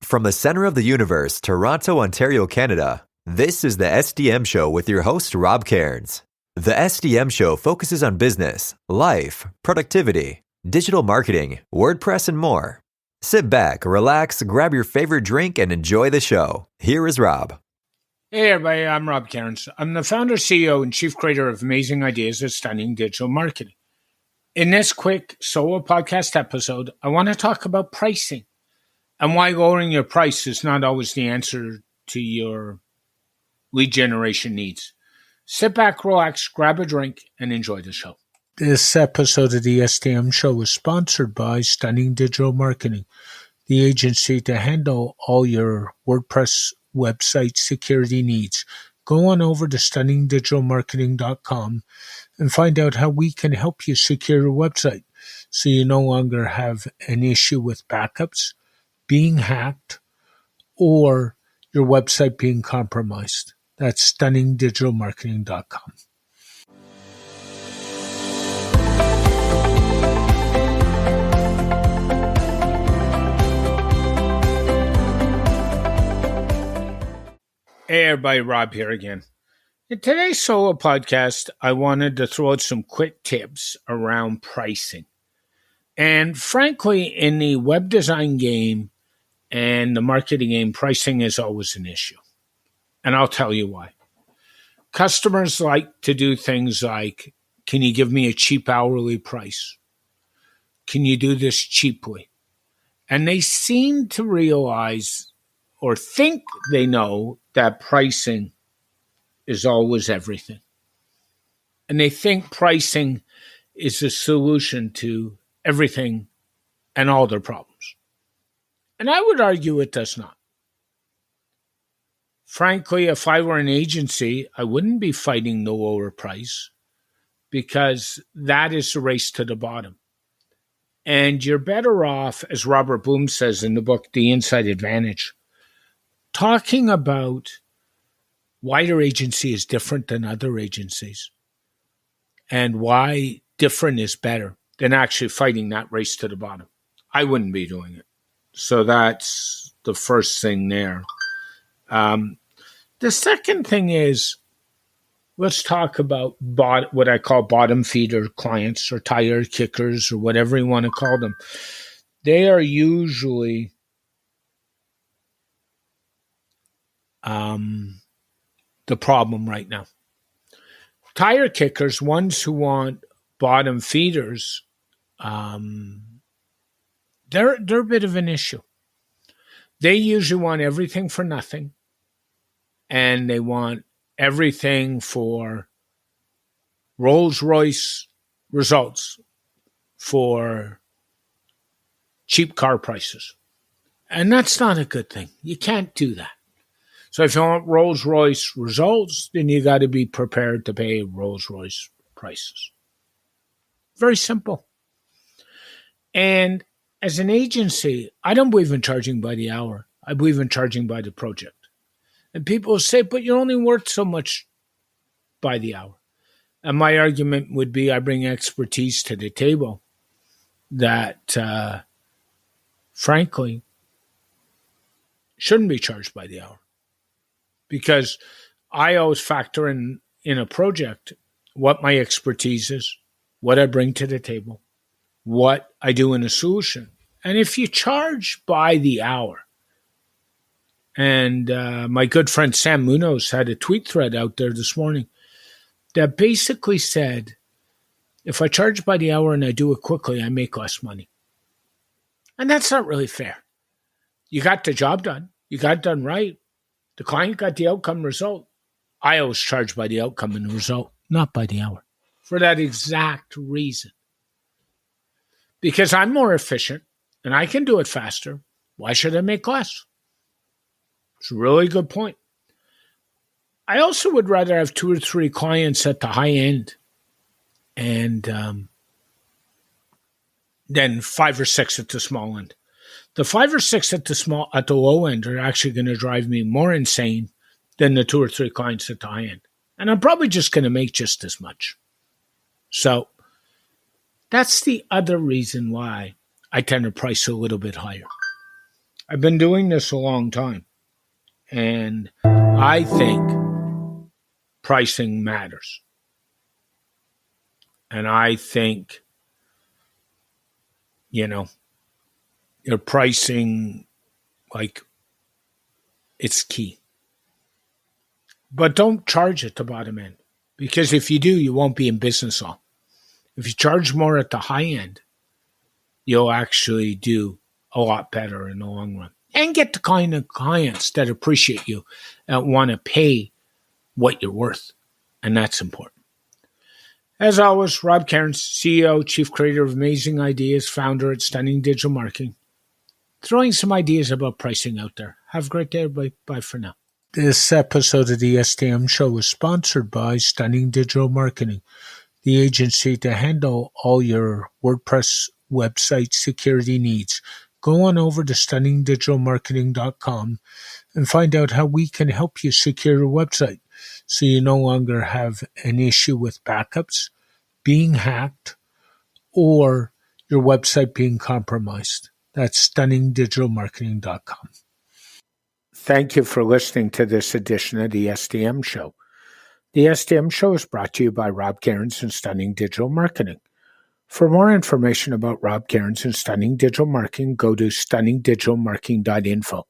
From the center of the universe, Toronto, Ontario, Canada, this is the SDM Show with your host, Rob Cairns. The SDM Show focuses on business, life, productivity, digital marketing, WordPress, and more. Sit back, relax, grab your favorite drink, and enjoy the show. Here is Rob. Hey everybody, I'm Rob Cairns. I'm the founder, CEO, and chief creator of Amazing Ideas at Stunning Digital Marketing. In this quick solo podcast episode, I want to talk about pricing and why lowering your price is not always the answer to your lead generation needs. Sit back, relax, grab a drink, and enjoy the show. This episode of the SDM Show is sponsored by Stunning Digital Marketing, the agency to handle all your WordPress website security needs. Go on over to stunningdigitalmarketing.com and find out how we can help you secure your website so you no longer have an issue with backups, being hacked, or your website being compromised. That's stunningdigitalmarketing.com. Hey everybody, Rob here again. In today's solo podcast, I wanted to throw out some quick tips around pricing. And frankly, in the web design game and the marketing game, pricing is always an issue. And I'll tell you why. Customers like to do things like, can you give me a cheap hourly price? Can you do this cheaply? And they seem to realize or think they know that pricing is always everything. And they think pricing is the solution to everything and all their problems. And I would argue it does not. Frankly, if I were an agency, I wouldn't be fighting the lower price because that is the race to the bottom. And you're better off, as Robert Bloom says in the book, The Inside Advantage, talking about why your agency is different than other agencies and why different is better than actually fighting that race to the bottom. I wouldn't be doing it. So that's the first thing there. The second thing is, let's talk about what I call bottom feeder clients or tire kickers or whatever you want to call them. They are usually the problem right now. Tire kickers, ones who want bottom feeders, they're a bit of an issue. They usually want everything for nothing, and they want everything for Rolls-Royce results for cheap car prices. And that's not a good thing. You can't do that. So if you want Rolls-Royce results, then you got to be prepared to pay Rolls-Royce prices. Very simple. And as an agency, I don't believe in charging by the hour. I believe in charging by the project. And people say, but you're only worth so much by the hour. And my argument would be I bring expertise to the table that, frankly, shouldn't be charged by the hour. Because I always factor in a project what my expertise is, what I bring to the table, what I do in a solution. And if you charge by the hour, and my good friend Sam Munoz had a tweet thread out there this morning that basically said, if I charge by the hour and I do it quickly, I make less money. And that's not really fair. You got the job done. You got it done right. The client got the outcome result. I always charge by the outcome and the result, not by the hour, for that exact reason. Because I'm more efficient and I can do it faster. Why should I make less? It's a really good point. I also would rather have 2 or 3 clients at the high end and then 5 or 6 at the small end. The 5 or 6 at the low end are actually going to drive me more insane than the 2 or 3 clients at the high end. And I'm probably just going to make just as much. So that's the other reason why I tend to price a little bit higher. I've been doing this a long time, and I think pricing matters. And I think, your pricing, like, it's key. But don't charge at the bottom end, because if you do, you won't be in business long. If you charge more at the high end, you'll actually do a lot better in the long run and get the kind of clients that appreciate you and want to pay what you're worth. And that's important. As always, Rob Cairns, CEO, Chief Creator of Amazing Ideas, founder at Stunning Digital Marketing. Throwing some ideas about pricing out there. Have a great day, everybody. Bye for now. This episode of the SDM Show is sponsored by Stunning Digital Marketing, the agency to handle all your WordPress website security needs. Go on over to stunningdigitalmarketing.com and find out how we can help you secure your website so you no longer have an issue with backups, being hacked, or your website being compromised. That's stunningdigitalmarketing.com. Thank you for listening to this edition of the SDM Show. The SDM Show is brought to you by Rob Cairns and Stunning Digital Marketing. For more information about Rob Cairns and Stunning Digital Marketing, go to stunningdigitalmarketing.info.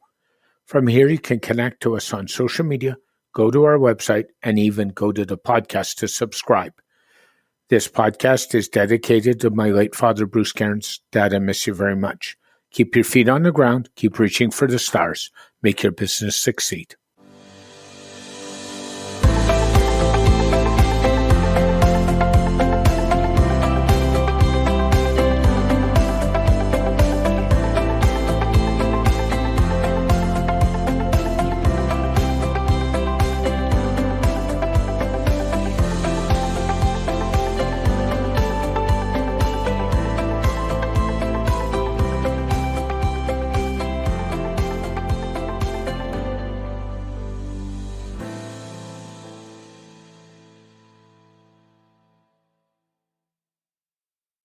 From here, you can connect to us on social media, go to our website, and even go to the podcast to subscribe. This podcast is dedicated to my late father, Bruce Cairns. Dad, I miss you very much. Keep your feet on the ground. Keep reaching for the stars. Make your business succeed.